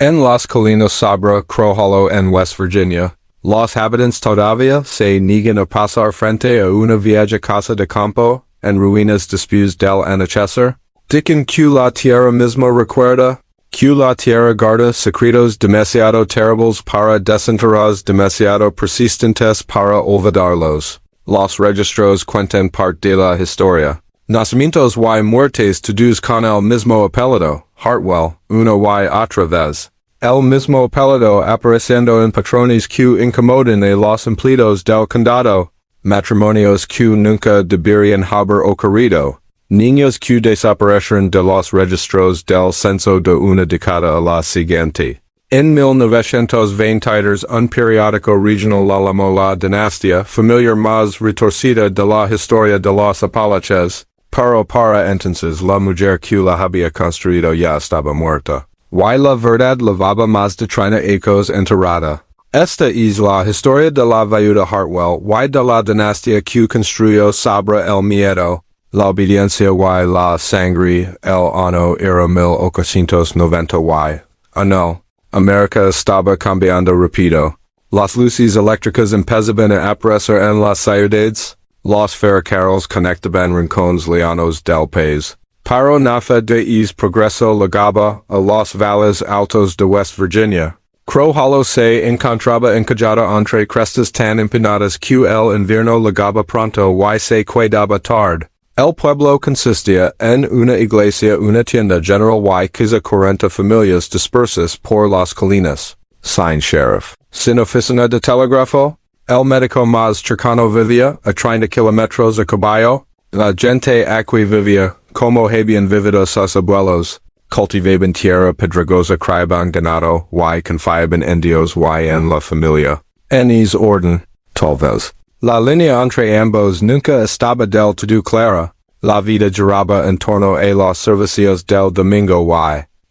En las colinas sobre, creó, en West Virginia. Los habitantes todavía se niegan a pasar frente a una vieja casa de campo, en ruinas después del anochecer. Dicen que la tierra misma recuerda, que la tierra guarda secretos demasiado terribles para desenterrados, demasiado persistentes para olvidarlos. Los registros cuentan parte de la historia. Nacimientos y muertes todos con el mismo apellido, Hartwell, una y otra vez. El mismo apellido apareciendo en patrones que incomodan a los empleados del condado. Matrimonios que nunca deberían haber ocurrido. Niños que desaparecieron de los registros del censo de una década a la siguiente. En 1922 un periódico regional la llamó la Dinastía, familiar más retorcida de la historia de los Apalaches, pero para entonces la mujer que la había construido ya estaba muerta. Y la verdad lavaba más de 30 ecos enterrada. Esta es la historia de la Viuda Hartwell y de la dinastía que construyó sobre el miedo, la obediencia y la sangre. El año era 1890 y, no, América estaba cambiando rápido. Las luces eléctricas empezaban a aparecer en las ciudades. Los ferrocarriles conectaban rincones lejanos del país. Pero nada de es progreso llegaba a los valles altos de West Virginia. Creó se encontraba encallado entre crestas tan empinadas que el invierno llegaba pronto y se quedaba tarde. El pueblo consistía en una iglesia, una tienda general y quizá 40 familias dispersas por las colinas. Sin sheriff. Sin oficina de telégrafo. El médico más cercano vivía a 30 kilómetros a caballo. La gente aquí vivía, como habían vivido sus abuelos. Cultivaban tierra pedregosa, criaban ganado, y confiaban en Dios y en la familia. En es orden, tal vez. La línea entre ambos nunca estaba del todo clara. La vida giraba en torno a los servicios del domingo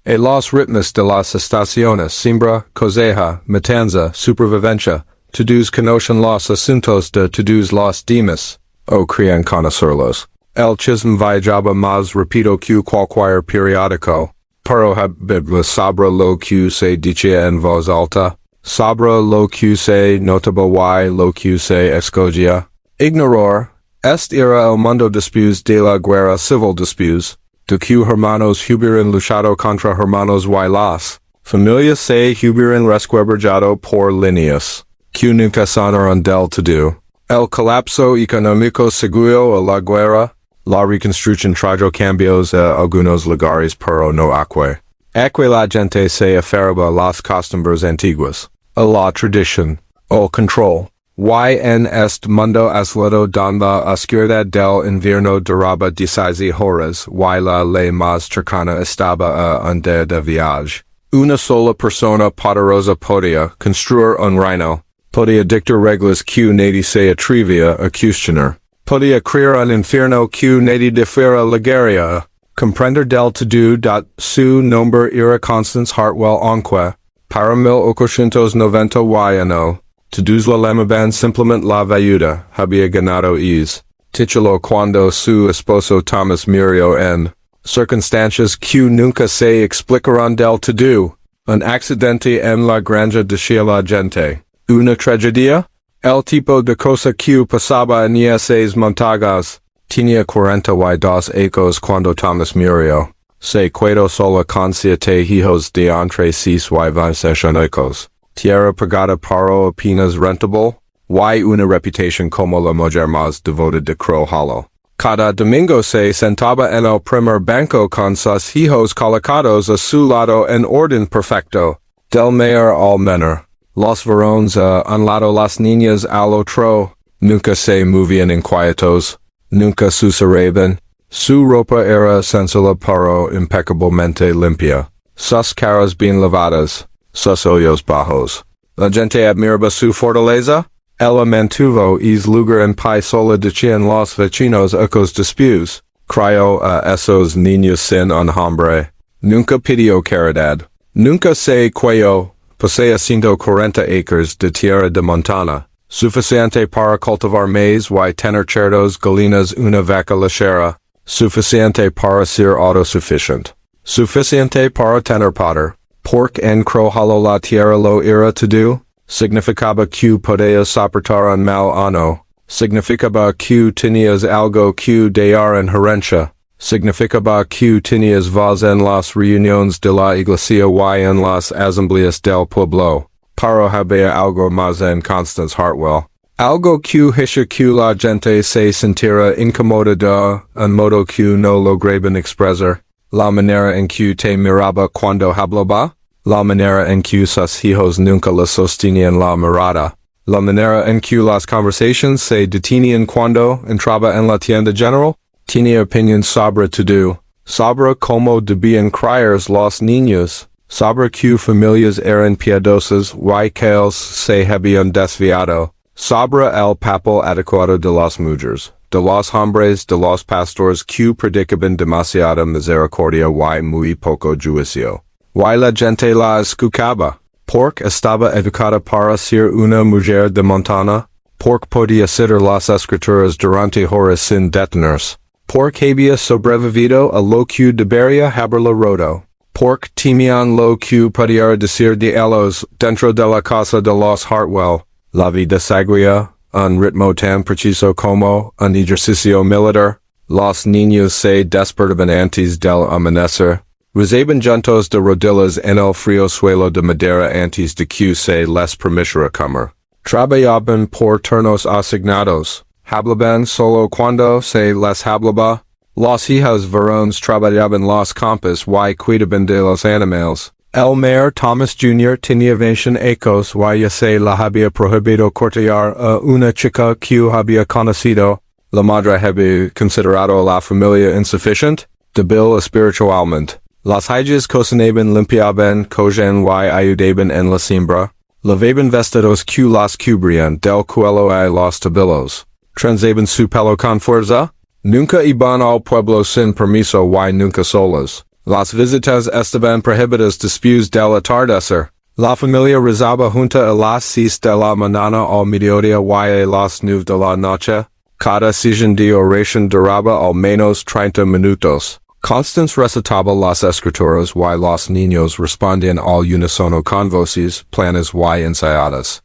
y a los ritmos de las estaciones, siembra, cosecha, matanza, supervivencia. Todos conocen los asuntos de todos los demás, o creen conocerlos. El chisme viajaba más rápido que cualquier periódico. Pero habla sobre lo que se dice en voz alta, sobre lo que se notaba y lo que se escogía. Ignorar. Este era el mundo después de la guerra civil después de que hermanos hubieran luchado contra hermanos y las familias se hubieran resquebrajado por líneas que nunca sanaron del todo. El colapso económico siguió a la guerra. La reconstrucción trajo cambios a algunos lugares pero no aquí. Aquí la gente se aferraba a las costumbres antiguas, a la tradición, al control. Y en este mundo aislado donde la oscuridad del invierno duraba 16 horas y la ley más cercana estaba a un día de viaje. Una sola persona poderosa podía construir un reino, podía dictar reglas que nadie se atrevía a cuestionar. Podía crear un infierno que nadie defiera la guerra. Comprender del todo. Su nombre era Constance Hartwell aunque, para 1891, todos la llamaban simplemente la viuda, había ganado es título cuando su esposo Thomas murió en circunstancias que nunca se explicaron del todo. Un accidente en la granja de la gente. Una tragedia? El tipo de cosa que pasaba en esas montañas. Tenía 42 años cuando Thomas murió. Se quedó sola con 7 hijos de entre 6 y 26 años. Tierra pagada para apenas rentable. Y una reputación como la mujer más devota de Creó. Cada domingo se sentaba en el primer banco con sus hijos colocados a su lado en orden perfecto. Del mayor al menor. Los varones a un lado, las niñas al otro. Nunca se movían inquietos. Nunca susurraban. Su ropa era sencilla pero impecablemente limpia. Sus caras bien lavadas. Sus ojos bajos. La gente admiraba su fortaleza. Ella mantuvo es lugar en pie sola decían los vecinos ecos después. Crió a esos niños sin un hambre. Nunca pidió caridad. Nunca se quejó. Posee 140 acres de tierra de montana, suficiente para cultivar maíz y tener cerdos, gallinas, una vaca lechera, suficiente para ser autosuficiente, suficiente para tener poder, Pork en crojalo la tierra lo ira to do, significaba que podía soportar un mal ano, significaba que tenías algo que dar en herencia, significaba que tenías voz en las reuniones de la iglesia y en las asambleas del pueblo, para había algo más en Constance Hartwell. Algo que hizo que la gente se sintiera incomodada, un modo que no lograban expresar, la manera en que te miraba cuando hablaba, la manera en que sus hijos nunca le sostenían la mirada, la manera en que las conversaciones se detenían cuando entraba en la tienda general, tenía opinión sobre todo, sobre cómo debían criar los niños, sobre que familias eran piadosas y que ellos se habían desviado, sobre el papel adecuado de las mujeres, de los hombres, de los pastores que predicaban demasiada misericordia y muy poco juicio. Y la gente la escuchaba. Porque estaba educada para ser una mujer de montaña. Porque podía citar las escrituras durante horas sin detenerse. Porque había sobrevivido a lo que debería haberlo roto. Porque temían lo que pudiera decir de ellos dentro de la casa de los Hartwell. La vida seguía un ritmo tan preciso como un ejercicio militar. Los niños se despertaban antes del amanecer. Rezaban juntos de rodillas en el frío suelo de madera antes de que se les permitiera comer. Trabajaban por turnos asignados. Hablaban solo cuando se les hablaba. Los hijos varones trabajaban los campos y cuidaban de los animales. El mayor Thomas Jr. tenía 20 hijos y se la había prohibido cortejar a una chica que había conocido. La madre había considerado a la familia insuficiente, débil espiritualmente. Las hijas cocinaban, limpiaban, cogían y ayudaban en la siembra. Lavaban vestidos que las cubrían del cuello a los tobillos. Transaban su pelo con fuerza. Nunca iban al pueblo sin permiso y nunca solas. Las visitas estaban prohibidas después del atardecer. La familia rezaba junta a las 6 de la mañana al mediodía y a las 9 de la noche. Cada sesión de oración duraba al menos 30 minutos. Constance recitaba las escrituras y los niños respondían al unísono con voces planas y ensayadas.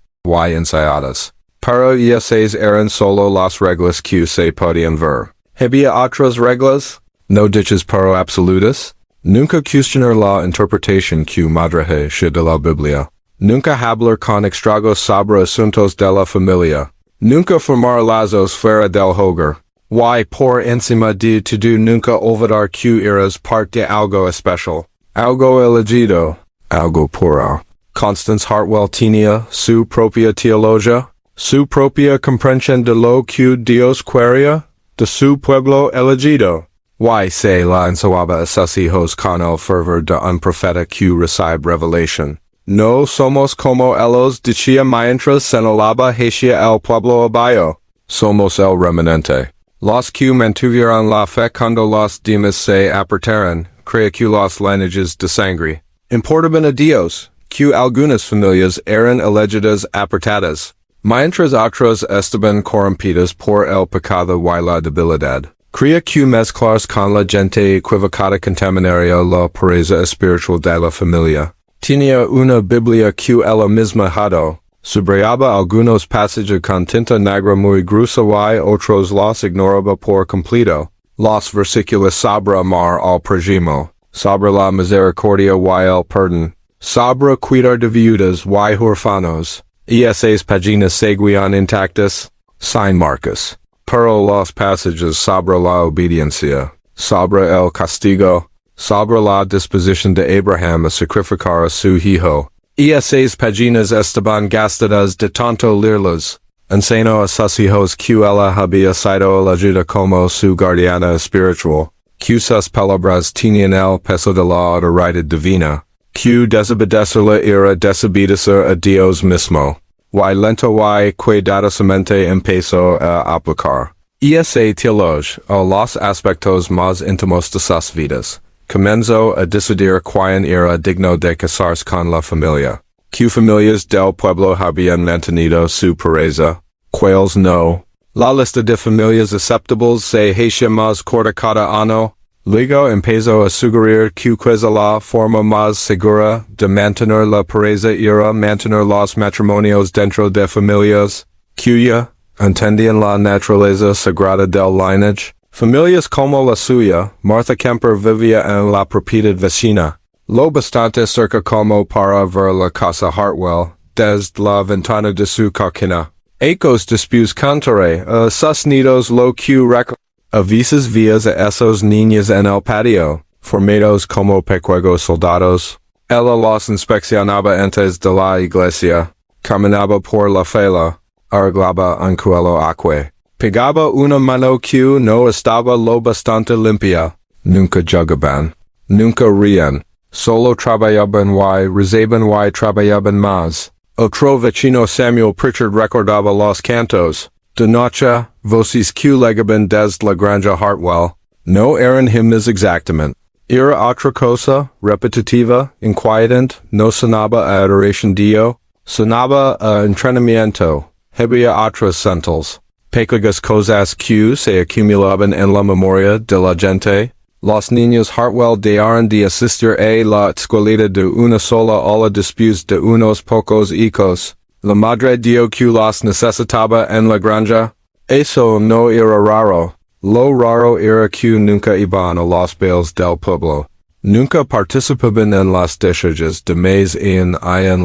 Pero esas eran solo las reglas que se podían ver. ¿Había otras reglas? No dichas pero absolutas. Nunca cuestionar la interpretación que madraje de la Biblia. Nunca hablar con extraños sobre asuntos de la familia. Nunca formar lazos fuera del hogar. Y por encima de todo nunca olvidar que eras parte de algo especial. Algo elegido. Algo puro. Constance Hartwell tenía su propia teología. Su propia comprensión de lo que Dios quería. De su pueblo elegido. Y se la enseñaba a sus hijos con el fervor de un profeta que recibe revelación. No somos como ellos decía mientras señalaba hacia el pueblo abajo. Somos el remanente. Los que mantuvieron la fe cuando los demás se apartaron, creía que los linajes de sangre importaban a Dios, que algunas familias eran elegidas apartadas, mientras otras estaban corrompidas por el pecado y la debilidad. Creía que mezclarse con la gente equivocada contaminaría la pureza espiritual de la familia. Tenía una Biblia que ella misma hadó. Subrayaba algunos pasajes con tinta negra muy gruesa y otros los ignoraba por completo. Los versículos sobre amar al prójimo, sobre la misericordia y el perdón, sobre cuidar de viudas y huérfanos. Esas páginas seguían intactas, sin marcas. Pero los pasajes sobre la obediencia, sobre el castigo, sobre la disposición de Abraham a sacrificar a su hijo. Esas páginas estaban gastadas de tanto leerlas. Enseñó a sus hijos que ella había sido elegida como su guardiana espiritual, que sus palabras tenían el peso de la autoridad divina, que desobedecerla era desobedecer a Dios mismo. Y lento y cuidadosamente empezó a aplicar. Esa teología a los aspectos más íntimos de sus vidas. Comenzó a decidir quién era digno de casarse con la familia. ¿Qué familias del pueblo habían mantenido su pureza? ¿Cuáles no? La lista de familias aceptables se hacía más corta cada año. Luego empezó a sugerir que quizá la forma más segura de mantener la pareja era mantener los matrimonios dentro de familias cuya entendían la naturaleza sagrada del lineage. Familias como la suya, Martha Kemper vivía en la propiedad vecina, lo bastante cerca como para ver la casa Hartwell, desde la ventana de su cocina. Ecos después cantaré a sus nidos lo que a veces vías a esos niños en el patio, formados como pequeños soldados. Ella los inspeccionaba antes de la iglesia, caminaba por la fila, arreglaba un cuello aqua. Pegaba una mano que no estaba lo bastante limpia. Nunca jugaban. Nunca rían. Solo trabajaban y rezaban y trabajaban más. Otro vecino Samuel Pritchard recordaba los cantos. De noche, voces que llegaban desde la granja Hartwell. No eran himnos exactamente. Era otra cosa, repetitiva, inquietante, no sonaba a adoración Dio, sonaba a entrenamiento. Había otras centels. Pequeñas cosas que se acumulaban en la memoria de la gente. Los niños Hartwell dejaron de asistir a la escuela de una sola ola después de unos pocos hijos. La madre dio que los necesitaba en la granja. Eso no era raro. Lo raro era que nunca iban a los bailes del pueblo. Nunca participaban en las descharges de maíz en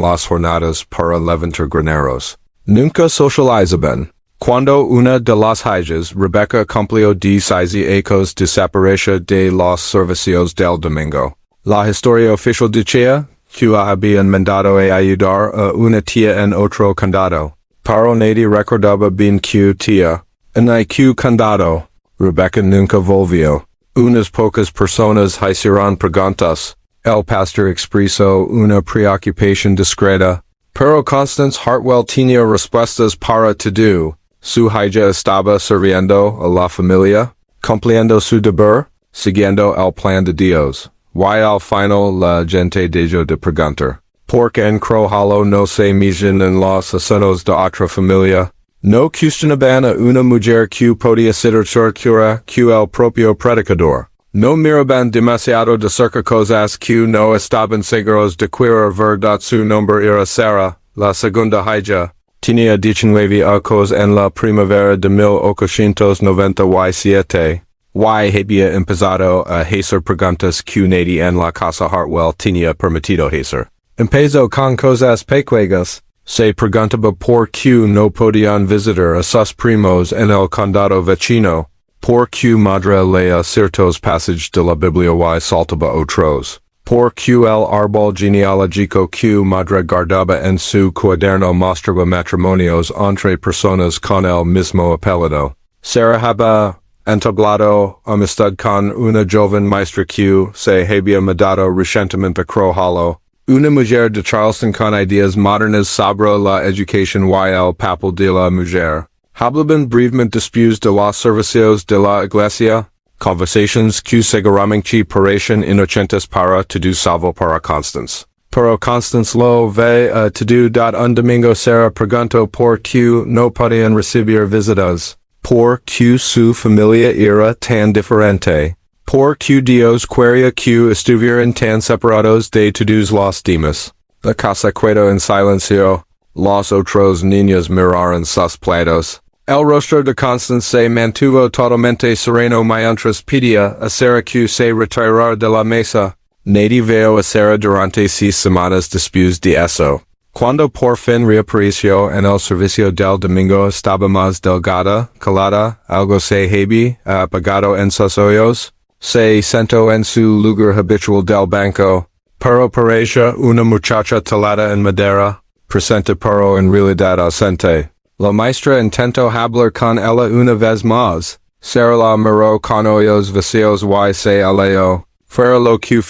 las jornadas para levantar graneros. Nunca socializaban. Cuando una de las hijas, Rebecca, cumplió 16 años desapareció de los servicios del domingo. La historia oficial decía que habían mandado a ayudar a una tía en otro condado. Pero nadie recordaba bien que tía. En aquel condado, Rebecca nunca volvió. Unas pocas personas hicieron preguntas. El pastor expresó una preocupación discreta. Pero Constance Hartwell tenía respuestas para todo. Su hija estaba sirviendo a la familia, cumpliendo su deber, siguiendo el plan de Dios. Y al final la gente dejó de preguntar. Porque en Crow Hollow no se metían en los asuntos de otra familia. No cuestionaban a una mujer que podía ser tortura que el propio predicador. No miraban demasiado de cerca cosas que no estaban seguros de que era verdad. Su nombre era Sarah, la segunda hija. Tenía 19 años en la primavera de 1897. Y había empezado a hacer preguntas que nadie en la casa Hartwell tenía permitido hacer. Empezó con cosas pequeñas. Se preguntaba por qué no podían visitar a sus primos en el condado vecino. Por qué madre leía ciertos pasajes de la Biblia y saltaba otros. Por qué el árbol genealógico que madre guardaba en su cuaderno mostraba matrimonios entre personas con el mismo apellido. Sarah había entablado amistad con una joven maestra que se había mudado recientemente a Crow Hollow. Una mujer de Charleston con ideas modernas sobre la educación y el papel de la mujer. Hablaban brevemente después de los servicios de la iglesia. Conversations que seguramente parecen inocentes para todo salvo para Constance. Pero Constance lo ve a todo. Un domingo Sarah preguntó por qué no podían recibir visitas. Por qué su familia era tan diferente. Por qué Dios quería que estuvieran tan separados de todos los demás. La casa quedó en silencio. Los otros niños miraron sus platos. El rostro de Constance se mantuvo totalmente sereno mientras pedía a Sarah que se retirara de la mesa. Nadie vio a Sarah durante 6 semanas después de eso. Cuando por fin reapareció en el servicio del domingo estaba más delgada, calada, algo se había apagado en sus ojos. Se sentó en su lugar habitual del banco. Pero parecía una muchacha talada en madera, presente pero en realidad ausente. La maestra intentó hablar con ella una vez más. Sarah la miró con ojos vacíos y se alejó. Fuera lo que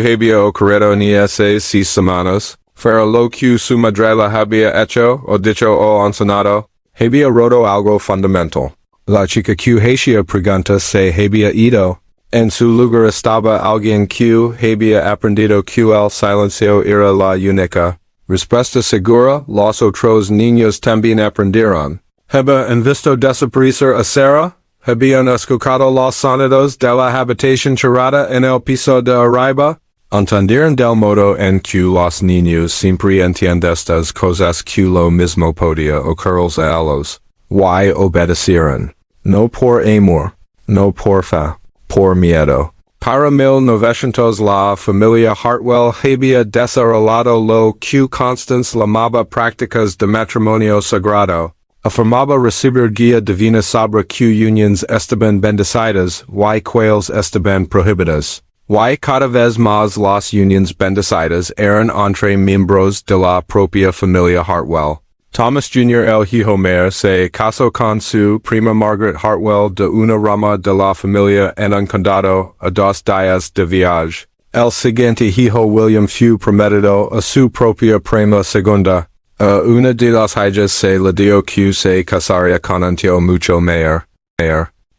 había ocurrido en esas 6 semanas. Fuera lo que su madre la había hecho o dicho o enseñado. Había roto algo fundamental. La chica que hacía preguntas se había ido. En su lugar estaba alguien que había aprendido que el silencio era la única respuesta segura. Los otros niños también aprendieron. Habían visto desaparecer a Sarah. habían escuchado los sonidos de la habitación cerrada en el piso de arriba. Entendieron del modo en que los niños siempre entienden estas cosas que lo mismo podía ocurrirles a ellos. Y obedecieron. No por amor, no por fe, por miedo. Para 1900 la familia Hartwell había desarrollado lo que Constance llamaba prácticas de matrimonio sagrado. Afirmaba recibir guía divina sobre que unions estaban bendecidas y cuales estaban prohibidas. Y cada vez más las unions bendecidas eran entre miembros de la propia familia Hartwell. Thomas Jr. el hijo mayor se casó con su prima Margaret Hartwell de una rama de la familia en un condado a 2 días de viaje. El siguiente hijo William fue prometido a su propia prima segunda. A una de las hijas se le dio que se casaría con un tío mucho mayor.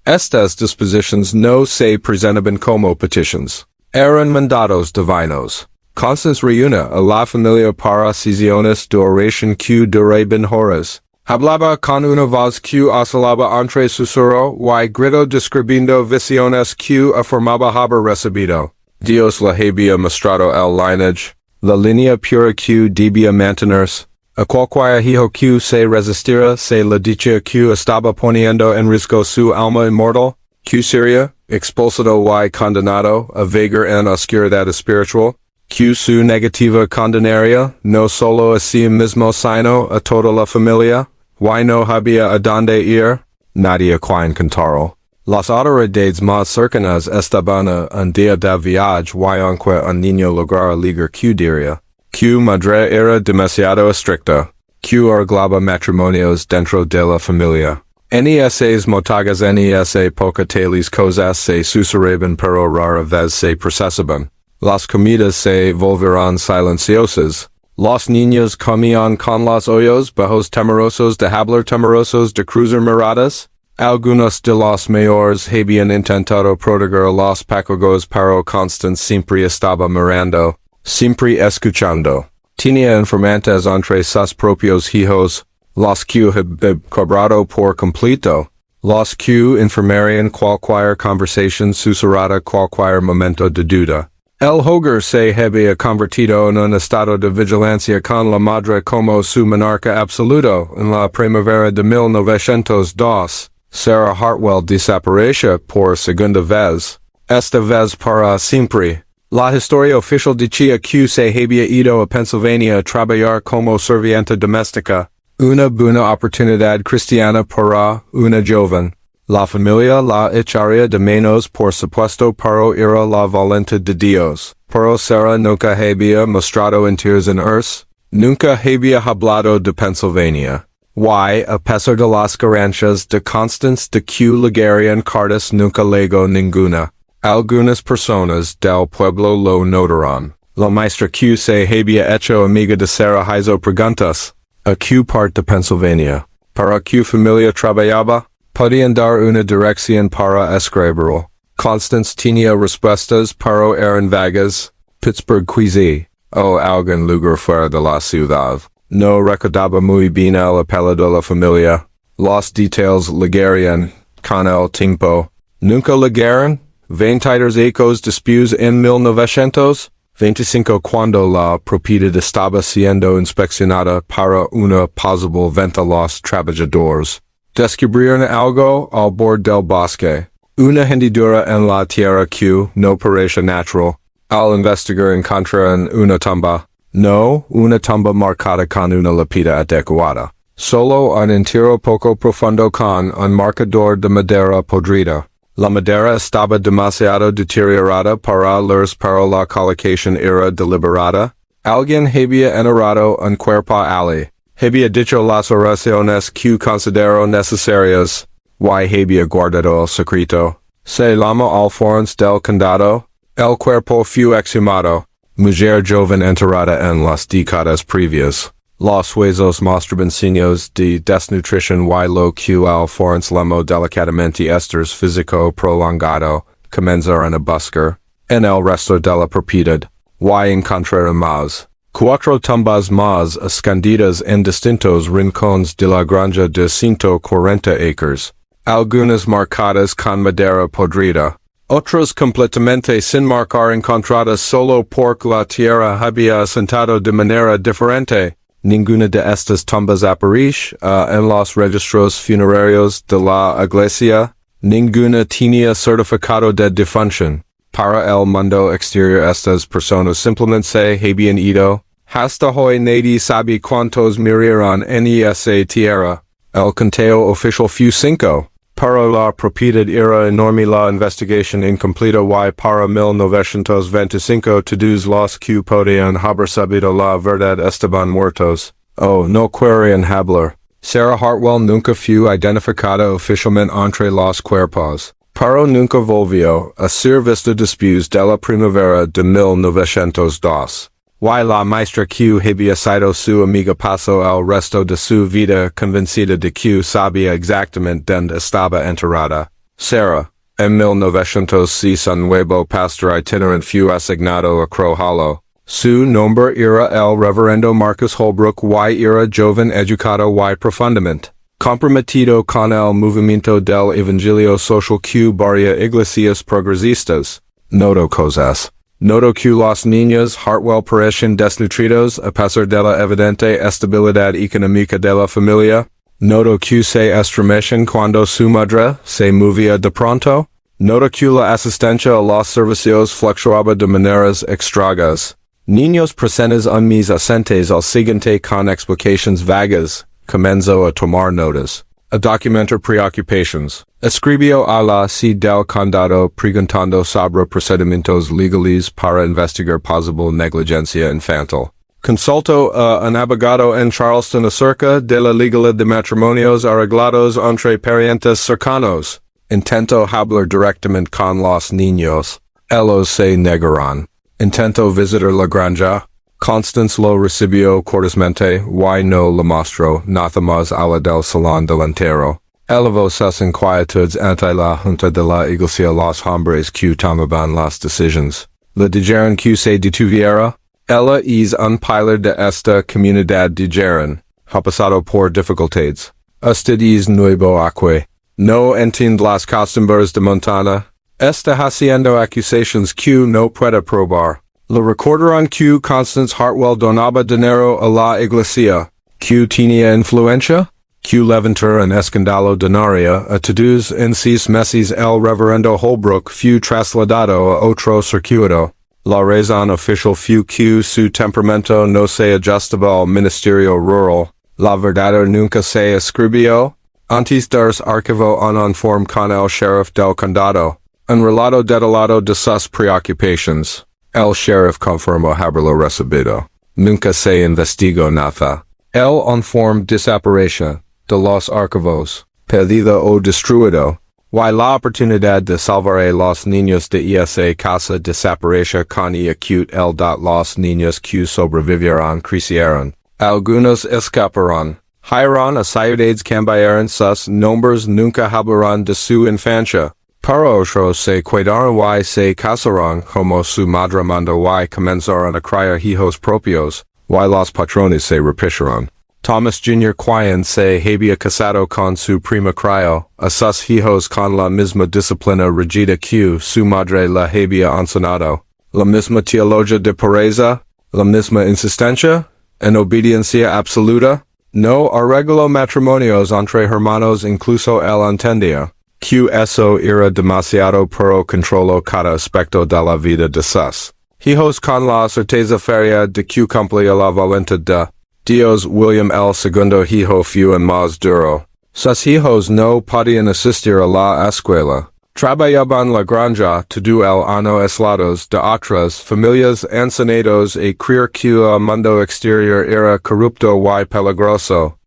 Estas disposiciones no se presentaban como peticiones. Eran mandatos divinos. Constance reúne a la familia para sesiones de oración que duraban horas. Hablaba con una voz que oscilaba entre susurro y grito describiendo visiones que afirmaba haber recibido. Dios le había mostrado el lineage, la línea pura que debía mantenerse. A cualquier hijo que se resistiera se le dicha que estaba poniendo en riesgo su alma inmortal, que sería expulsado y condenado a vagar en oscuridad espiritual, que su negativa condenaría no solo a sí mismo sino a toda la familia, y no había a dónde ir, nadie a quien contarlo. Las autoridades más cercanas estaban a un día de viaje y aunque un niño lograra ligar que diría. Que madre era demasiado estricta, que arreglaba matrimonios dentro de la familia. Nes motagas nes poca tales cosas se sucederán pero rara vez se procesaban. Las comidas se volverán silenciosas. Los niños comían con los ojos bajos temerosos de hablar temerosos de cruzar miradas. Algunos de los mayores habían intentado proteger los pacogos pero Constance siempre estaba mirando. Siempre escuchando. Tenía informantes entre sus propios hijos, los que habían cobrado por completo, los que informarían cualquier conversación susurrada cualquier momento de duda. El hogar se había convertido en un estado de vigilancia con la madre como su monarca absoluto en la primavera de 1902. Sarah Hartwell desapareció por segunda vez, esta vez para siempre. La historia oficial decía que se había ido a Pennsylvania a trabajar como sirvienta doméstica, una buena oportunidad cristiana para una joven. La familia la echaría de menos por supuesto pero era la voluntad de Dios. Pero Sarah nunca había mostrado interés en irse, nunca había hablado de Pennsylvania. Y, a pesar de las garantías de Constance de que llegarían cartas nunca llegó ninguna. Algunas personas del pueblo lo notaron. La maestra que se había hecho amiga de Sarah hizo preguntas. ¿A qué parte de Pennsylvania? ¿Para qué familia trabajaba? Podían dar una dirección para escribirlo. Constance tenía respuestas pero eran vagas. Pittsburgh quizí, o algún lugar fuera de la ciudad. No recordaba muy bien el apellido de la familia. Los detalles llegarían con el tiempo. ¿Nunca llegaron? 22 ecos después en 1925 cuando la propiedad estaba siendo inspeccionada para una posible venta los trabajadores. Descubrieron algo al borde del bosque. Una hendidura en la tierra que no parecía natural. Al investigar encontraron una tumba. No, una tumba marcada con una lápida adecuada. Solo un entierro poco profundo con un marcador de madera podrida. La madera estaba demasiado deteriorada para leerse pero la colocación era deliberada. Alguien había enterrado un cuerpo allí. Había dicho las oraciones que consideró necesarias. Y había guardado el secreto. Se llama Alphonse del Condado. El cuerpo fue exhumado. Mujer joven enterrada en las décadas previas. Los huesos mostraban signos de desnutrición y lo que Alphonse llamó delicadamente estrés físico prolongado, comenzaron a buscar, en el resto de la propiedad, y encontraron más. 4 tumbas más escondidas en distintos rincones de la granja de 140 acres. algunas marcadas con madera podrida. Otras completamente sin marcar encontradas solo porque la tierra había asentado de manera diferente. Ninguna de estas tumbas aparece en los registros funerarios de la iglesia. Ninguna tenía certificado de defunción. Para el mundo exterior estas personas simplemente se habían ido. Hasta hoy nadie sabe cuántos murieron en esa tierra. El conteo oficial fue 5. Pero la propiedad era enorme, la investigación incompleta y para 1925 todos los que podían haber sabido la verdad estaban muertos. No querían hablar. Sarah Hartwell nunca fue identificada oficialmente entre los cuerpos. Pero nunca volvió a ser vista después de la primavera de 1902. Y la maestra que había sido su amiga pasó el resto de su vida convencida de que sabía exactamente dónde estaba enterrada. Sarah, en 1906 un nuevo pastor itinerante fue asignado a Crow Hollow. Su nombre era el reverendo Marcus Holbrook y era joven educado y profundamente comprometido con el movimiento del evangelio social que varias iglesias progresistas. Noto cosas. Noto que los niños Hartwell parecen desnutridos a pesar de la evidente estabilidad económica de la familia. Noto que se estremecen cuando su madre se movía de pronto. Noto que la asistencia a los servicios fluctuaba de maneras extrañas. Niños presentes un mes ausentes al siguiente con explicaciones vagas. Comenzó a tomar notas. A documentar preocupations. Escribió a la C del condado preguntando sobre procedimientos legales para investigar posible negligencia infantil. Consultó a un abogado en Charleston acerca de la legalidad de matrimonios arreglados entre parientes cercanos. Intentó hablar directamente con los niños. Ellos se negaron. Intentó visitar la granja. Constance lo recibió cortésmente y no le mostró nada más allá del salón delantero. Elevó sus inquietudes ante la junta de la iglesia los hombres que tomaban las decisiones. Le dijeron que se detuviera. Ella es un pilar de esta comunidad dijeron. Ha pasado por dificultades. Usted es nuevo aquí. No entiende las costumbres de Montana. Está haciendo acusaciones que no puede probar. Le recordaron que Constance Hartwell donaba dinero a la iglesia, que tenía influencia, que levantar un escándalo donaria a todos en 6 meses el reverendo Holbrook fue trasladado a otro circuito. La razón oficial fue que su temperamento no se ajustaba al ministerio rural. La verdad nunca se escribió. Antes de archivo un informe con el sheriff del condado. Un relato detallado de sus preocupaciones. El sheriff confirmó haberlo recibido. Nunca se investigó nada. El informe desapareció de los archivos, perdido o destruido, y la oportunidad de salvar a los niños de esa casa desapareció con acute el dot los niños que sobrevivieron crecieron. Algunos escaparon. Huyeron a ciudades cambiaron sus nombres nunca hablaron de su infancia. Pero otros se quedaron y se casaron como su madre mandó y comenzaron a criar hijos propios, y los patrones se repitieron. Thomas Jr. Quine se había casado con su prima crió a sus hijos con la misma disciplina rigida que su madre la había enseñado. La misma teología de pureza, la misma insistencia, en obediencia absoluta. No arregló matrimonios entre hermanos incluso él entendía. Que eso era demasiado pero controló cada aspecto de la vida de sus hijos con la certeza feria de que cumplía la voluntad de Dios. William el segundo hijo fue más duro. Sus hijos no podían asistir a la escuela. Trabajaban la granja todo el año aislados de otras familias enseñados a creer que el mundo exterior era corrupto y peligroso.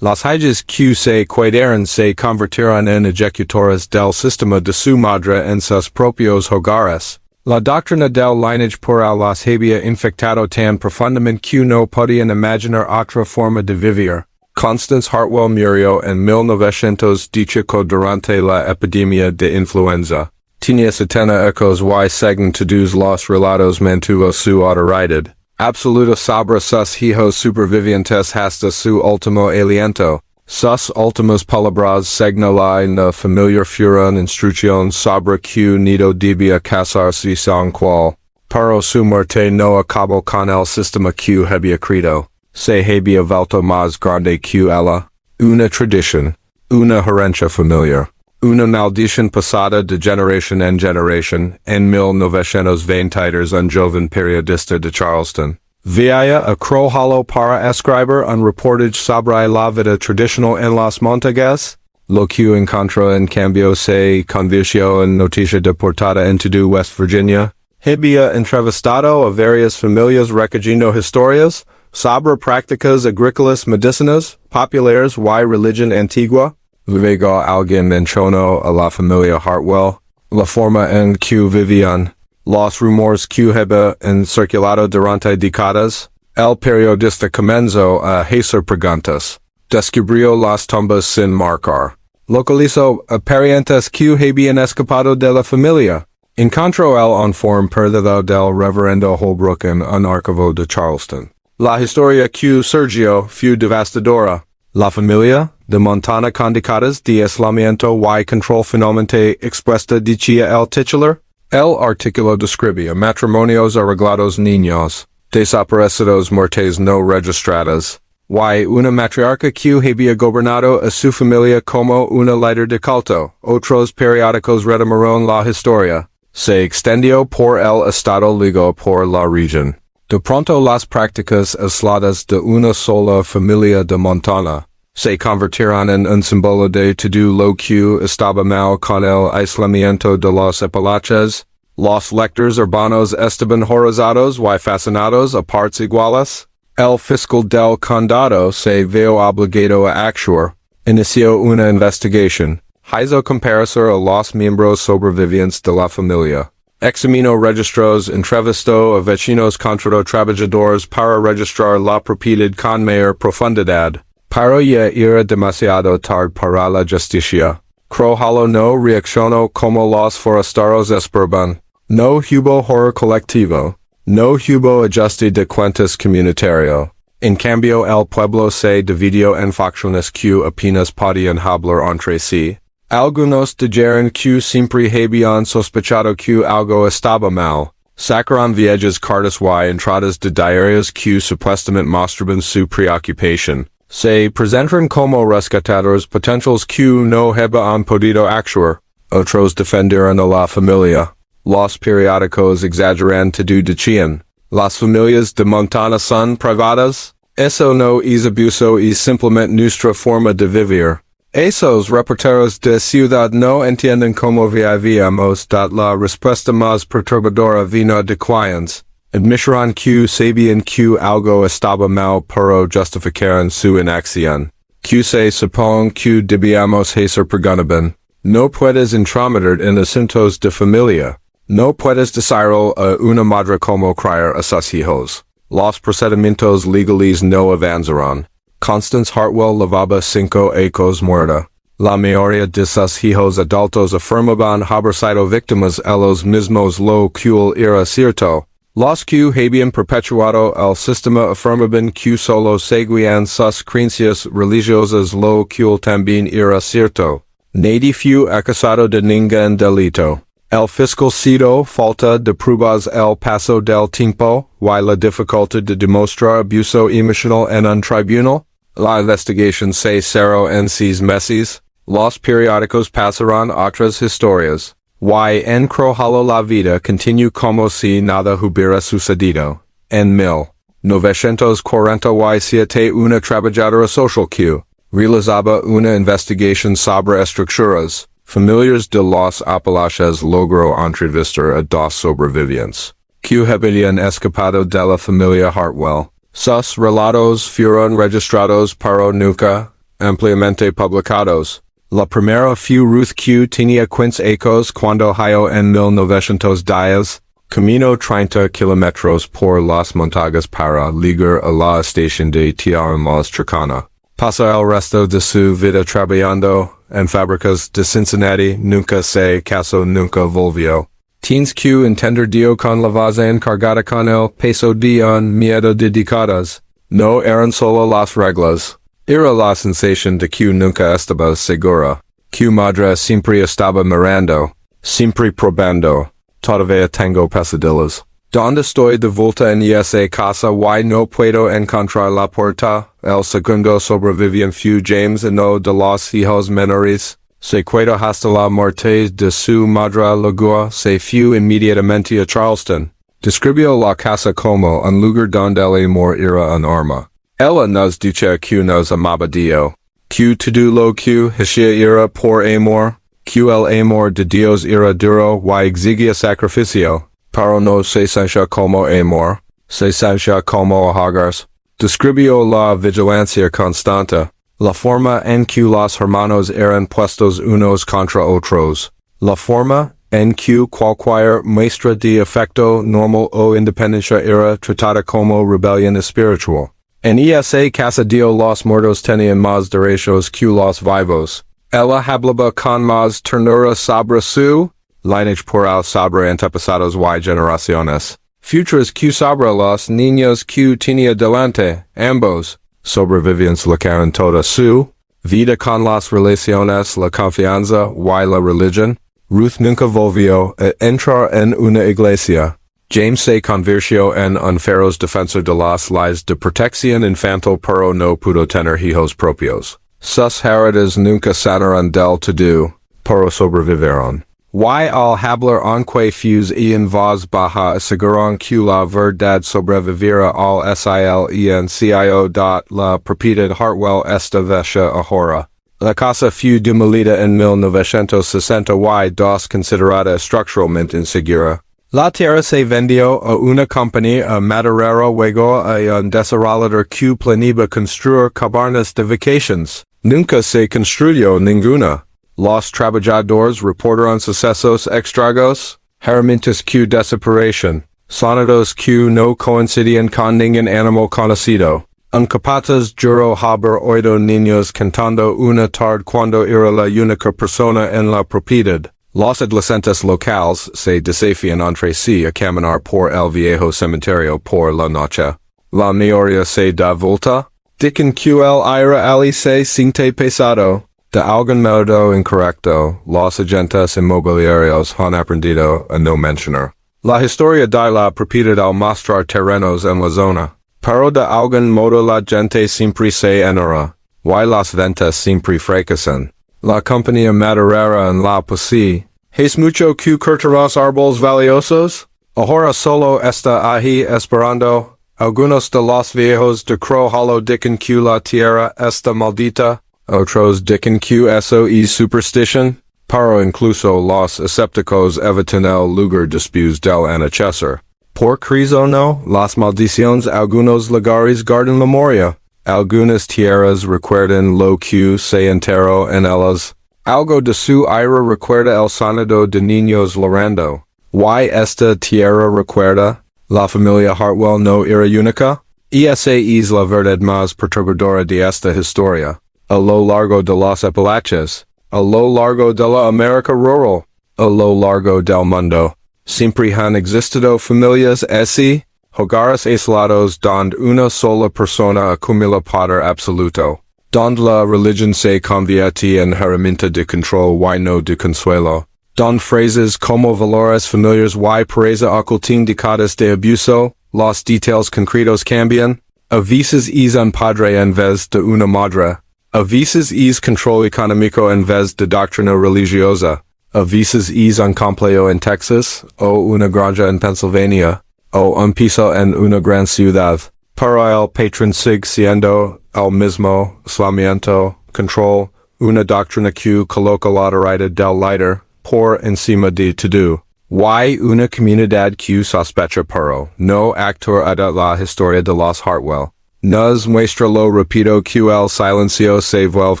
Las hijas que se quedaron se convirtieron en ejecutores del sistema de su madre en sus propios hogares. La doctrina del lineage por el las había infectado tan profundamente que no podían imaginar otra forma de vivir. Constance Hartwell murió en 1918 durante la epidemia de influenza. Tenía 70 ecos y según todos los relatos mantuvo su autoridad absoluta sobre sus hijos supervivientes hasta su último aliento. Sus ultimas palabras segnalae na familiar fueron instrucción sobre que nido debía casarse san cual, pero su muerte no acabó con el sistema que había creado, se había vuelto más grande que ella, una tradición, una herencia familiar, una maldición pasada de generación en generación, en 1923 un joven periodista de Charleston. Via a Crow Hollow para escribir un reportage sobre la vida tradicional en las montañas, lo que encontró en cambio se convirtió en noticia de portada en todo West Virginia. Había entrevistado a varias familias recogiendo historias sobre prácticas agrícolas medicinas, populares y religión antigua. Luego alguien mencionó a la familia Hartwell, la forma en que vivían. Los rumores que habían circulado durante décadas, el periodista comenzó a hacer preguntas. Descubrió las tumbas sin marcar. Localizó a parientes que habían escapado de la familia. Encontró el uniforme perdido del reverendo Holbrook en un archivo de Charleston. La historia que surgió fue devastadora. La familia, de montana con décadas de aislamiento y control finalmente expuesta decía el titular. El artículo describía matrimonios arreglados niños, desaparecidos muertes no registradas, y una matriarca que había gobernado a su familia como una líder de culto. Otros periódicos retomaron la historia. Se extendió por el estado luego por la región. De pronto las prácticas aisladas de una sola familia de Montana se convirtieron en un símbolo de todo lo que estaba mal con el aislamiento de los Apalaches. Los lectores urbanos estaban horrorizados y fascinados a partes iguales. El fiscal del condado se vio obligado a actuar. Inició una investigación. Hizo comparecer a los miembros sobrevivientes de la familia. Examinó registros, entrevistó a vecinos, contrató trabajadores para registrar la propiedad con mayor profundidad. Pero ya era demasiado tarde para la justicia. Crow Hollow no reaccionó como los forasteros esperaban. No hubo horror colectivo. No hubo ajuste de cuentas comunitario. En cambio el pueblo se dividió en facciones que apenas podían hablar entre sí. Algunos dijeron que siempre habían sospechado que algo estaba mal. Sacaron viejas cartas y entradas de diarios que supuestamente mostraban su preocupación. Se presentaron como rescatadores potenciales que no habían podido actuar. Otros defendieron a la familia. Los periódicos exageran todo decían. Las familias de Montana son privadas. Eso no es abuso y simplemente nuestra forma de vivir. Esos reporteros de ciudad no entienden cómo vivíamos. La respuesta más perturbadora vino de quienes admitieron que sabían que algo estaba mal pero justificaron su inacción. Que se supone que debíamos hacer preguntas. No puedes entrometer en asuntos de familia. No puedes decirle a una madre cómo criar a sus hijos. Los procedimientos legales no avanzaron. Constance Hartwell lavaba 5 hijos muerta. La mayoría de sus hijos adultos afirmaban haber sido víctimas ellos mismos lo cual era cierto. Los que habían perpetuado el sistema afirmaban que solo seguían sus creencias religiosas lo cual también era cierto. Nadie fue acusado de ningún delito. El fiscal citó falta de pruebas el paso del tiempo y la dificultad de demostrar abuso emocional en un tribunal. La investigación se cerró en 6 meses. Los periódicos pasaron otras historias. Y en Crow Hollow la vida continuó como si nada hubiera sucedido. En 1947 una trabajadora social que realizaba una investigación sobre estructuras familiares de los Apalaches logró entrevistar a 2 sobrevivientes que habían escapado de la familia Hartwell. Sus relatos fueron registrados pero nunca ampliamente publicados. La primera fue Ruth que tenía 15 años cuando halló en 1910, camino 30 kilómetros por las montañas para llegar a la estación de tierra más cercana. Pasa el resto de su vida trabajando en fábricas de Cincinnati, nunca se casó, nunca volvió. Tienes que entender dio con la base encargada con el peso de un miedo de décadas. No eran solo las reglas. Era la sensación de que nunca estaba segura. Que madre siempre estaba mirando, siempre probando. Todavía tengo pesadillas. Donde estoy de vuelta en esa casa y no puedo encontrar la puerta. El segundo sobreviviente fue James, uno de los hijos menores. Se quedó hasta la muerte de su madre luego se fue inmediatamente a Charleston. Describió la casa como un lugar donde el amor era un arma. Ella nos dice que nos amaba Dio. Que todo lo que hacía era por amor. Que el amor de Dios era duro y exigía sacrificio. Pero no se sentía como amor. Se sentía como hogares. Describió la vigilancia constante. La forma en que los hermanos eran puestos unos contra otros. La forma en que cualquier muestra de afecto normal o independencia era tratada como rebelión espiritual. En esa casa Dio los muertos tenían más derechos que los vivos. Ella hablaba con más ternura sobre su lineage plural sobre antepasados y generaciones. Futuras que sobre los niños que tenía delante, ambos sobrevivientes lacaron toda su vida con las relaciones, la confianza y la religión. Ruth nunca volvió a entrar en una iglesia. James se convirtió en un feroz defensor de las leyes de protección infantil pero no pudo tener hijos propios. Sus herederos nunca sanaron del todo, pero sobrevivieron. Y al hablar aunque fuse en voz baja aseguraron que la verdad sobrevivirá al SILENCIO. La propiedad Hartwell esta vieja ahora. La casa fue demolida en 1962 considerada estructuralmente insegura. La tierra se vendió a una compañía maderera luego a un desarrollador que planeaba construir cabañas de vacaciones. Nunca se construyó ninguna. Los trabajadores reportaron sucesos extraños, herramientas que desaparecieron, sonidos que no coincidían con ningún animal conocido. Un capataz juró haber oído niños cantando una tarde cuando era la única persona en la propiedad. Los adolescentes locales se desafían entre sí a caminar por el viejo cementerio por la noche. La mayoría se da vuelta. Dicen que el aire allí se siente pesado. De algún modo incorrecto, los agentes inmobiliarios han aprendido a no mencionar la historia de la propiedad al mostrar terrenos en la zona. Pero de algún modo la gente siempre se enora, y las ventas siempre fracasan. La compañía maderera en la posi. ¿Es mucho que cortarás árboles valiosos? Ahora solo está ahí esperando. Algunos de los viejos de Crow Hollow dicen que la tierra está maldita. Otros dicen que eso es superstición. Pero incluso los escépticos evitan el lugar después del anochecer. Por crezo no, las maldiciones algunos lugares guardan memoria. Algunas tierras recuerdan lo que se enterró en ellas. Algo de su aire recuerda el sonido de niños llorando. ¿Y esta tierra recuerda? La familia Hartwell no era única. Esa es la verdad más perturbadora de esta historia. A lo largo de los Apalaches. A lo largo de la América rural. A lo largo del mundo. Siempre han existido familias así. Hogares aislados donde una sola persona acumula poder absoluto. Donde la religión se convierte en herramienta de control y no de consuelo. Donde frases como valores familiares y pereza ocultan décadas de abuso, los detalles concretos cambian. A veces es un padre en vez de una madre. A veces es control económico en vez de doctrina religiosa. A veces es un complejo en Texas, o una granja en Pennsylvania, o un piso en una gran ciudad. Pero el patrón sigue siendo el mismo, aislamiento, control, una doctrina que coloca la autoridad del líder por encima de todo. Y una comunidad que sospecha pero no actúa de la historia de los Hartwell. Nos muestra lo rápido que el silencio se vuelve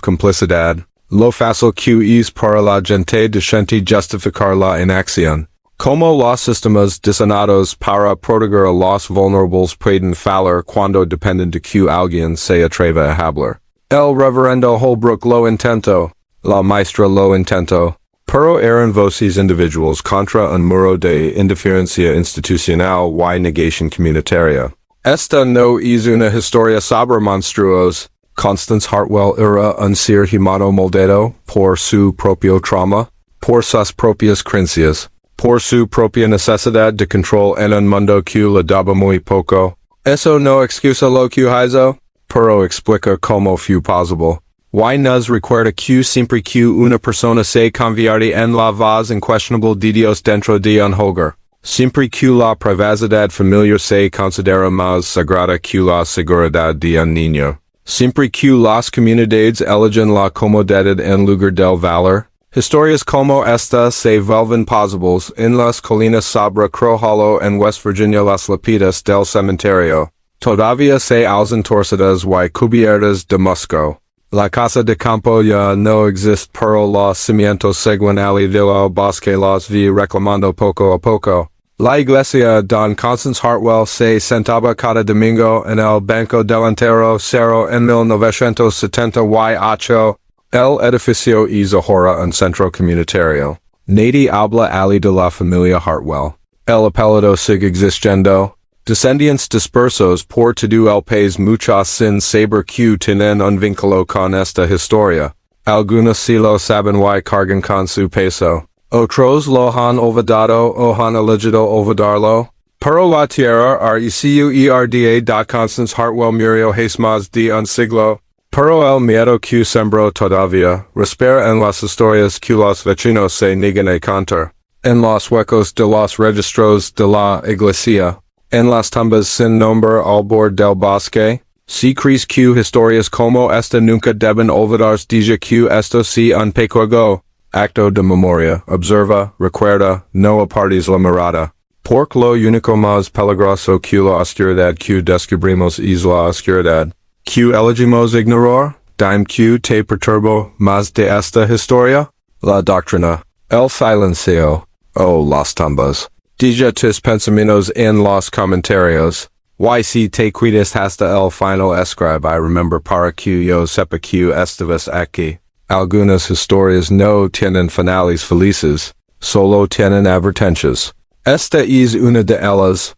complicidad. Lo fácil que es para la gente decente justificar la inacción. Como los sistemas diseñados para proteger a los vulnerables pueden fallar cuando dependen de que alguien se atreva a hablar. El reverendo Holbrook lo intentó. La maestra lo intentó. Pero eran voces individuales contra un muro de indiferencia institucional y negación comunitaria. Esta no es una historia sobre monstruos. Constance Hartwell era un ser humano moldado por su propio trauma, por sus propias creencias, por su propia necesidad de control en un mundo que le daba muy poco. Eso no excusa lo que hizo, pero explica cómo fue posible. Why nos recuerda que siempre que una persona se convierte en la voz incuestionable de Dios dentro de un hogar, siempre que la privacidad familiar se considera más sagrada que la seguridad de un niño, siempre que las comunidades eligen la comodidad en lugar del valor, historias como esta se vuelven posibles en las colinas sobre creó en West Virginia. Las lápidas del cementerio todavía se alzan torcidas y cubiertas de musgo. La casa de campo ya no existe, pero los cimientos siguen al del bosque los vi reclamando poco a poco. La iglesia don Constance Hartwell se sentaba cada domingo en el banco del Enterró cerró en 1978. El edificio es ahora un centro comunitario. Nadie habla ali de la familia Hartwell. El apellido sigue existiendo. Descendientes dispersos por todo el país, muchos sin saber que tienen un vínculo con esta historia. Algunos sí lo saben y cargan con su peso. Otros lo han olvidado o han elegido olvidarlo. Pero la tierra recuerda Constance Hartwell murió hace más de un siglo. Pero el miedo que sembró todavía respira en las historias que los vecinos se niegan a contar. En los huecos de los registros de la iglesia. En las tumbas sin nombre al borde del bosque, si crees que historias como esta nunca deben olvidarse, deja que esto sea un pequeño acto de memoria. Observa, recuerda, no apartes la mirada. Porque lo único más peligroso que la oscuridad que descubrimos es la oscuridad. Que elegimos ignorar, dime que te perturbo más de esta historia. La doctrina, el silencio, o las tumbas. Deja tus pensamientos en los comentarios. Y si te cuidas hasta el final escribe y remember para que yo sepa que estabas aquí. Algunas historias no tienen finales felices, solo tienen advertencias. Esta es una de ellas.